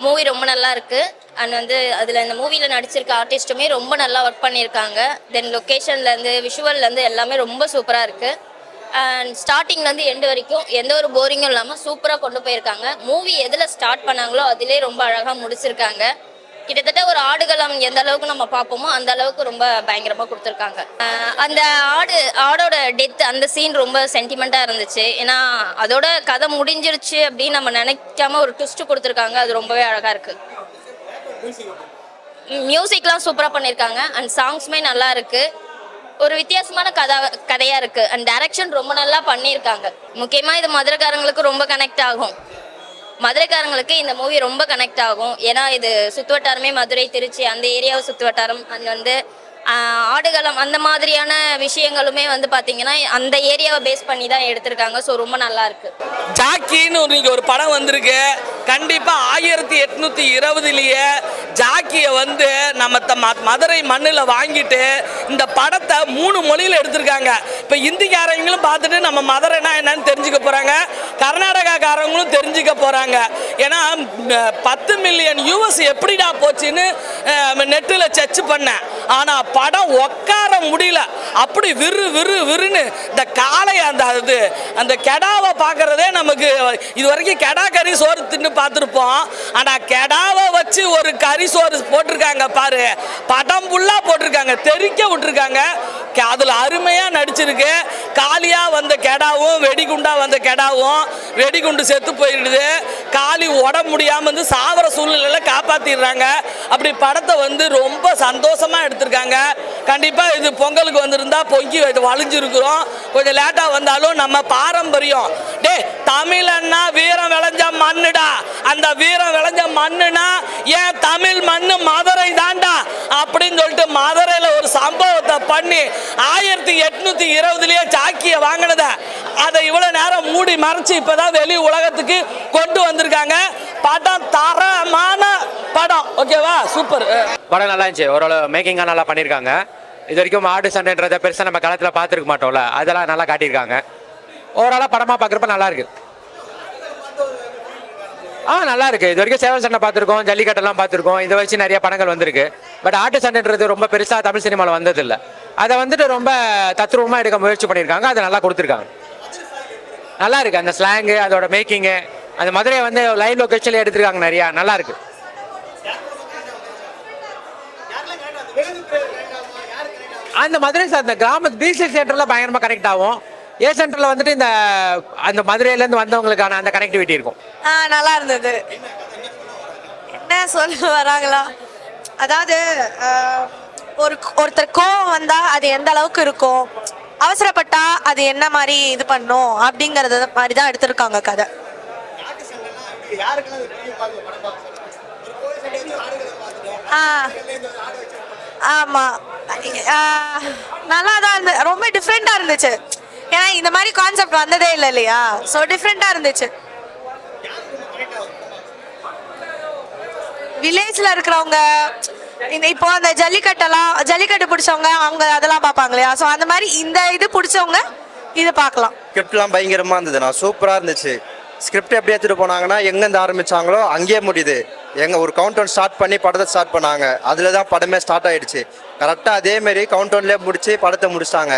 Movie ரொம்ப நல்லா இருக்கு. அண்ட் வந்து அதில் இந்த மூவியில் நடிச்சிருக்க ஆர்டிஸ்ட்டுமே ரொம்ப நல்லா ஒர்க் பண்ணியிருக்காங்க. தென் லொக்கேஷன்லேருந்து விஷுவல்லேருந்து எல்லாமே ரொம்ப சூப்பராக இருக்குது. அண்ட் ஸ்டார்டிங்லேருந்து எண்டு வரைக்கும் எந்த ஒரு போரிங்கும் இல்லாமல் சூப்பராக கொண்டு போயிருக்காங்க. மூவி எதில் ஸ்டார்ட் பண்ணாங்களோ அதிலே ரொம்ப அழகாக முடிச்சிருக்காங்க. கிட்டத்தட்ட ஒரு ஆடுகளம் எந்த அளவுக்கு நம்ம பார்ப்போமோ அந்த அளவுக்கு ரொம்ப பயங்கரமாக கொடுத்துருக்காங்க. அந்த ஆடோட டெத் அந்த சீன் ரொம்ப சென்டிமெண்ட்டாக இருந்துச்சு. ஏன்னா அதோட கதை முடிஞ்சிருச்சு அப்படின்னு நம்ம நினைக்காம ஒரு ட்விஸ்ட் கொடுத்துருக்காங்க. அது ரொம்பவே அழகாக இருக்குது. மியூசிக்லாம் சூப்பராக பண்ணியிருக்காங்க. அண்ட் சாங்ஸுமே நல்லா இருக்குது. ஒரு வித்தியாசமான கதையாக இருக்குது. அண்ட் டைரக்ஷன் ரொம்ப நல்லா பண்ணியிருக்காங்க. முக்கியமாக இது மதுரைக்காரங்களுக்கு ரொம்ப கனெக்ட் ஆகும். மதுரைக்காரங்களுக்கு இந்த மூவி ரொம்ப கனெக்ட் ஆகும். ஏன்னா இது சுற்றுவட்டாரமே மதுரை, திருச்சி அந்த ஏரியாவை சுற்றுவட்டாரம். அண்ட் வந்து ஆடுகளம் அந்த மாதிரியான விஷயங்களுமே வந்து பார்த்தீங்கன்னா அந்த ஏரியாவை பேஸ் பண்ணி தான் எடுத்திருக்காங்க. ஸோ ரொம்ப நல்லா இருக்கு. ஜாக்கின்னு ஒரு படம் வந்திருக்கு. கண்டிப்பாக 1820 ஜாக்கியை வந்து நம்ம மதுரை மண்ணில் வாங்கிட்டு இந்த படத்தை 3 மொழியில் எடுத்திருக்காங்க. இப்போ இந்திக்காரங்களும் பார்த்துட்டு நம்ம மதுரைனா என்னன்னு தெரிஞ்சுக்க போகிறாங்க. கர்நாடகாக்காரங்களும் தெரிஞ்சுக்க போகிறாங்க. ஏன்னா 10 மில்லியன் யூஎஸ் எப்படிடா போச்சுன்னு நெட்டில் சர்ச் பண்ணேன். ஆனால் படம் உட்கார முடியல. அப்படி விறுன்னு இந்த காளை அந்த கெடாவை பார்க்கறதே நமக்கு இது வரைக்கும் கெடா கறி சோறு தின்னு பார்த்துருப்போம். ஆனால் கெடாவை வச்சு ஒரு கறி சோறு போட்டிருக்காங்க பாரு. படம் ஃபுல்லாக போட்டிருக்காங்க. தெறிக்க விட்டுருக்காங்க. அதில் அருமையாக நடிச்சிருக்கு. காலியாக வந்த கெடாவும் வெடிகுண்டாக வந்த கெடாவும் வெடிகுண்டு செத்து போயிடுது. காலி உடம்பு முடியாமல் வந்து சாவர சூழ்நிலையில் காப்பாற்றிடுறாங்க. அப்படி படத்தை வந்து ரொம்ப சந்தோஷமாக எடுத்திருக்காங்க. கண்டிப்பாக இது பொங்கலுக்கு வந்திருந்தா பொங்கி வலிஞ்சிருக்கிறோம். கொஞ்சம் லேட்டாக வந்தாலும் நம்ம பாரம்பரியம். தமிழன்னா வீரம் விளைஞ்ச மண்ணுடா. அந்த வீரம் விளைஞ்ச மண்ணுனா ஏன் தமிழ் மண்ணு மதுரை தாண்டா அப்படின்னு சொல்லிட்டு மதுரையில் ஒரு சம்பவத்தை பண்ணி 1820 ஜாக்கியை வாங்கினத அதை இவ்வளோ நேரம் மூடி மறைச்சு இப்போதான் வெளி உலகத்துக்கு கொண்டு வந்திருக்காங்க. படம் தரமான படம். ஓகேவா? சூப்பர். படம் நல்லா இருந்துச்சு. ஓரளவு மேக்கிங்காக நல்லா பண்ணியிருக்காங்க. இது வரைக்கும் ஆடு சண்டைன்றதை பெருசாக நம்ம களத்தில் பார்த்துருக்க மாட்டோம்ல, அதெல்லாம் நல்லா காட்டியிருக்காங்க. ஓவராலாக படமாக பார்க்குறப்ப நல்லா இருக்கு. நல்லா இருக்கு. இது வரைக்கும் சேவல் சண்டை பார்த்துருக்கோம், ஜல்லிக்கட்டெல்லாம் பார்த்துருக்கோம். இதை வச்சு நிறைய படங்கள் வந்திருக்கு. பட் ஆட்டு சண்டைன்றது ரொம்ப பெருசாக தமிழ் சினிமாவில் வந்ததில்லை. அதை வந்துட்டு ரொம்ப தத்ரூபமாக எடுக்க முயற்சி பண்ணியிருக்காங்க. அதை நல்லா கொடுத்துருக்காங்க. நல்லா இருக்கு. அந்த ஸ்லாங்கு, அதோட மேக்கிங்கு, அந்த மதுரையை வந்து லைவ் லொக்கேஷன்ல எடுத்திருக்காங்க. நிறையா நல்லா இருக்கு. அந்த மதுரை சார் அந்த கிராமத்து பிசி சென்டர்ல பயங்கரமா கனெக்ட் ஆகும். ஏ சென்டர்ல வந்துட்டு இந்த அந்த மதுரையிலேருந்து வந்தவங்களுக்கான அந்த கனெக்டிவிட்டி இருக்கும். நல்லா இருந்தது. என்ன சொல்ல வராங்களா, அதாவது ஒருத்தர் கோவம் வந்தா அது எந்த அளவுக்கு இருக்கும், அவசரப்பட்டா அது என்ன மாதிரி இது பண்ணும் அப்படிங்கறது மாதிரி தான் எடுத்திருக்காங்க கதை. ஆமா, நல்லா தான் இருந்துச்சு. ரொம்ப டிஃப்ரெண்டா இருந்துச்சு. ஏன்னா இந்த மாதிரி கான்செப்ட் வந்ததே இல்லை இல்லையா? ஸோ டிஃப்ரெண்டா இருந்துச்சு. வில்லேஜ்ல இருக்கிறவங்க இப்போ அந்த ஜல்லிக்கட்டு பிடிச்சவங்க அவங்க அதெல்லாம் பார்ப்பாங்க இல்லையா? ஸோ அந்த மாதிரி இந்த இது பிடிச்சவங்க இது பார்க்கலாம். ஸ்கிரிப்ட்லாம் பயங்கரமா இருந்தது. நான் சூப்பரா இருந்துச்சு. ஸ்கிரிப்ட் எப்படி எடுத்துட்டு போனாங்கன்னா எங்கேருந்து ஆரம்பிச்சாங்களோ அங்கேயே முடியுது. ஒரு கவுண்டவுன் ஸ்டார்ட் பண்ணி படத்தை ஸ்டார்ட் பண்ணாங்க. அதில் தான் படமே ஸ்டார்ட் ஆகிடுச்சு. கரெக்டாக அதேமாரி கவுண்டவுன்லேயே முடிச்சு படத்தை முடிச்சிட்டாங்க.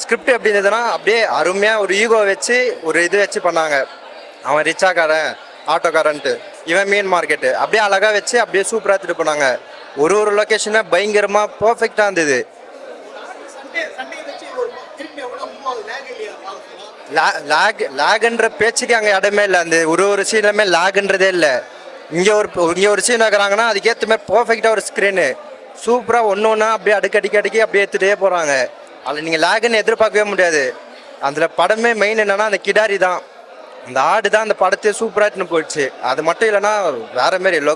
ஸ்கிரிப்ட் எப்படி இருந்ததுன்னா அப்படியே அருமையாக ஒரு ஈகோ வச்சு ஒரு இது வச்சு பண்ணாங்க. அவன் ரிச்சாக்காரன், ஆட்டோக்காரன்ட்டு, இவன் மீன் மார்க்கெட்டு, அப்படியே அழகாக வச்சு அப்படியே சூப்பராக எடுத்துகிட்டு போனாங்க. ஒரு லொக்கேஷனே பயங்கரமாக பர்ஃபெக்டாக இருந்தது. லேக்ன்ற பேச்சுக்கு அங்கே இடமே இல்லை. அந்த ஒரு சீன்லமே லேக்ன்றதே இல்லை. இங்கே ஒரு சீன் வைக்கிறாங்கன்னா அதுக்கேற்ற மாதிரி பர்ஃபெக்டாக ஒரு ஸ்க்ரீனு சூப்பராக ஒன்று அப்படியே அடுக்கி அப்படியே எடுத்துகிட்டே போகிறாங்க. அதில் நீங்கள் லேகுன்னு எதிர்பார்க்கவே முடியாது. அதில் படமே மெயின் என்னென்னா அந்த கிடாரி தான், அந்த ஆடு தான் அந்த படத்தையே சூப்பராக எடுத்துன்னு போயிடுச்சு. அது மட்டும் இல்லைன்னா வேற மாரி இல்லை.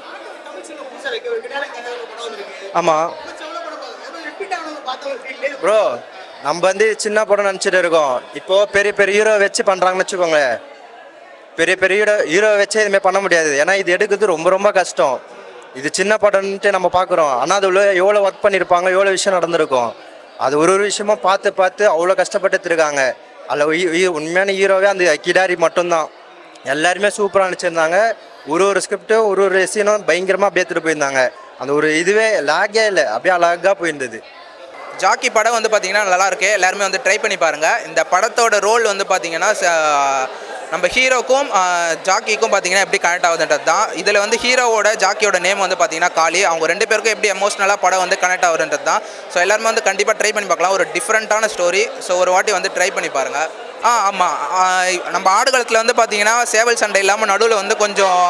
ஆமாம் ப்ரோ, நம்ம வந்து சின்ன படம் நினச்சிட்டு இருக்கோம். இப்போது பெரிய ஹீரோ வச்சு பண்ணுறாங்கன்னு வச்சுக்கோங்க. பெரிய ஹீரோ வச்சே இதுமாதிரி பண்ண முடியாது. ஏன்னா இது எடுக்கிறது ரொம்ப கஷ்டம். இது சின்ன படம்ன்ட்டு நம்ம பார்க்குறோம். ஆனால் அது எவ்வளோ ஒர்க் பண்ணியிருப்பாங்க, எவ்வளோ விஷயம் நடந்திருக்கும். அது ஒரு விஷயமா பார்த்து அவ்வளோ கஷ்டப்பட்டு இருக்காங்க. அதில் உண்மையான ஹீரோவே அந்த கிடாரி மட்டும்தான். எல்லாருமே சூப்பராக நினச்சிருந்தாங்க. ஒரு ஸ்கிரிப்டும் ஒரு சீனும் பயங்கரமாக அப்படியே எடுத்துகிட்டு போயிருந்தாங்க. அந்த ஒரு இதுவே லாகே இல்லை, அப்படியே அழகாக போயிருந்தது. ஜாக்கி படம் வந்து பார்த்தீங்கன்னா நல்லா இருக்கு. எல்லாருமே வந்து ட்ரை பண்ணி பாருங்கள். இந்த படத்தோட ரோல் வந்து பார்த்தீங்கன்னா நம்ம ஹீரோக்கும் ஜாக்கிக்கும் பார்த்தீங்கன்னா எப்படி கனெக்ட் ஆகுதுன்றது தான். இதில் வந்து ஹீரோவோட ஜாக்கியோட நேம் வந்து பார்த்தீங்கன்னா காளி. அவங்க 2 பேருக்கும் எப்படி எமோஷ்னலாக படம் வந்து கனெக்ட் ஆகுதுன்றது தான். ஸோ எல்லாருமே வந்து கண்டிப்பாக ட்ரை பண்ணி பார்க்கலாம். ஒரு டிஃப்ரெண்ட்டான ஸ்டோரி. ஸோ ஒரு வாட்டி வந்து ட்ரை பண்ணி பாருங்கள். ஆமாம், நம்ம ஆடுகளத்தில் வந்து பார்த்தீங்கன்னா சேவல் சண்டை இல்லாமல் நடுவில் வந்து கொஞ்சம்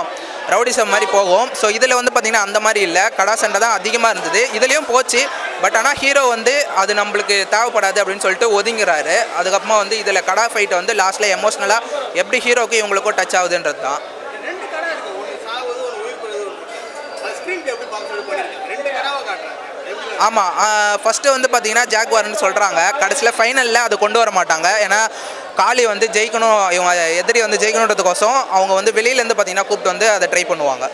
ரவுடிசம் மாதிரி போகும். ஸோ இதில் வந்து பார்த்திங்கன்னா அந்த மாதிரி இல்லை, கடா சண்டை தான் அதிகமாக இருந்தது. இதுலேயும் போச்சு. பட் ஆனால் ஹீரோ வந்து அது நம்மளுக்கு தேவைப்படாது அப்படின்னு சொல்லிட்டு ஒதுங்குறாரு. அதுக்கப்புறமா வந்து இதில் கடா ஃபைட்டை வந்து லாஸ்ட்டில் எமோஷ்னலாக எப்படி ஹீரோக்கும் இவங்களுக்கும் டச் ஆகுதுன்றது தான். ஆமாம், ஃபஸ்ட்டு வந்து பார்த்தீங்கன்னா ஜாக்வார்னு சொல்கிறாங்க. கடைசியில் ஃபைனலில் அது கொண்டு வர மாட்டாங்க. ஏன்னா காளி வந்து ஜெயிக்கணும், இவங்க எதிரி வந்து ஜெயிக்கணுன்றதுக்கோசம் அவங்க வந்து வெளியிலேருந்து பார்த்தீங்கன்னா கூப்பிட்டு வந்து அதை ட்ரை பண்ணுவாங்க.